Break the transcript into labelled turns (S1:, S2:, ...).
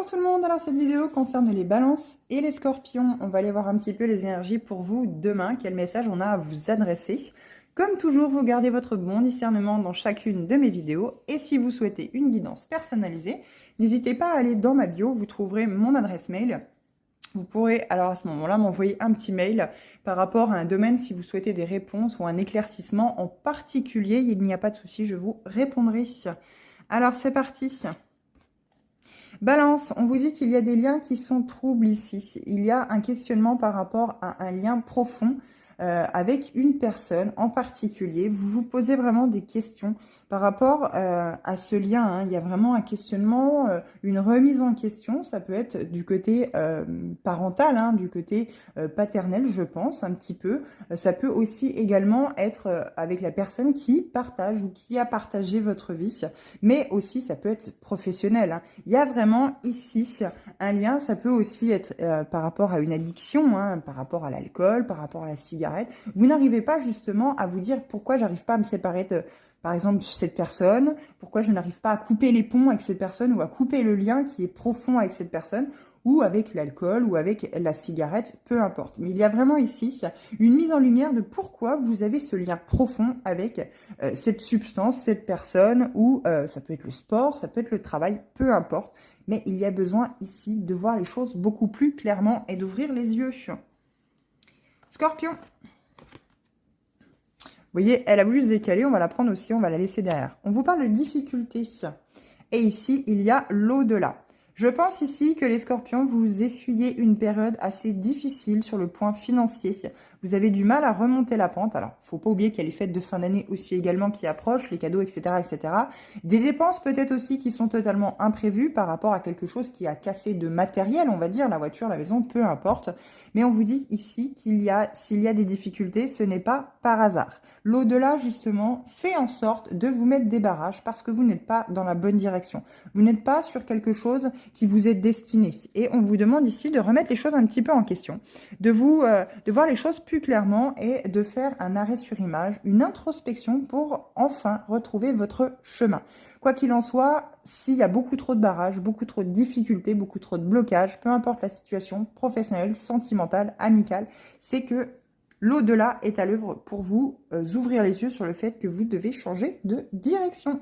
S1: tout le monde, alors cette vidéo concerne les balances et les scorpions. On va aller voir un petit peu les énergies pour vous demain, quel message on a à vous adresser. Comme toujours, vous gardez votre bon discernement dans chacune de mes vidéos et si vous souhaitez une guidance personnalisée, n'hésitez pas à aller dans ma bio, vous trouverez mon adresse mail. Vous pourrez alors à ce moment-là m'envoyer un petit mail par rapport à un domaine si vous souhaitez des réponses ou un éclaircissement en particulier. Il n'y a pas de souci, je vous répondrai. Alors c'est parti. Balance, on vous dit qu'il y a des liens qui sont troubles ici. Il y a un questionnement par rapport à un lien profond avec une personne en particulier. Vous vous posez vraiment des questions par rapport à ce lien. Hein. Il y a vraiment un questionnement, une remise en question. Ça peut être du côté parental, hein, du côté paternel, je pense, un petit peu. Ça peut aussi également être avec la personne qui partage ou qui a partagé votre vie. Mais aussi, ça peut être professionnel. Hein. Il y a vraiment ici un lien. Ça peut aussi être par rapport à une addiction, hein, par rapport à l'alcool, par rapport à la cigarette. Vous n'arrivez pas justement à vous dire pourquoi j'arrive pas à me séparer de, par exemple, cette personne, pourquoi je n'arrive pas à couper les ponts avec cette personne ou à couper le lien qui est profond avec cette personne ou avec l'alcool ou avec la cigarette, peu importe. Mais il y a vraiment ici une mise en lumière de pourquoi vous avez ce lien profond avec cette substance, cette personne, ou ça peut être le sport, ça peut être le travail, peu importe. Mais il y a besoin ici de voir les choses beaucoup plus clairement et d'ouvrir les yeux. Scorpion. Vous voyez, elle a voulu se décaler, on va la prendre aussi, on va la laisser derrière. On vous parle de difficultés. Et ici, il y a l'au-delà. Je pense ici que les scorpions, vous essuyez une période assez difficile sur le point financier. Vous avez du mal à remonter la pente. Alors, il ne faut pas oublier qu'il y a les fêtes de fin d'année aussi également qui approchent, les cadeaux, etc., etc. Des dépenses peut-être aussi qui sont totalement imprévues par rapport à quelque chose qui a cassé de matériel, on va dire, la voiture, la maison, peu importe. Mais on vous dit ici s'il y a des difficultés, ce n'est pas par hasard. L'au-delà, justement, fait en sorte de vous mettre des barrages parce que vous n'êtes pas dans la bonne direction. Vous n'êtes pas sur quelque chose qui vous est destiné. Et on vous demande ici de remettre les choses un petit peu en question, de voir les choses plus clairement et de faire un arrêt sur image, une introspection pour enfin retrouver votre chemin. Quoi qu'il en soit, s'il y a beaucoup trop de barrages, beaucoup trop de difficultés, beaucoup trop de blocages, peu importe la situation professionnelle, sentimentale, amicale, c'est que l'au-delà est à l'œuvre pour vous ouvrir les yeux sur le fait que vous devez changer de direction.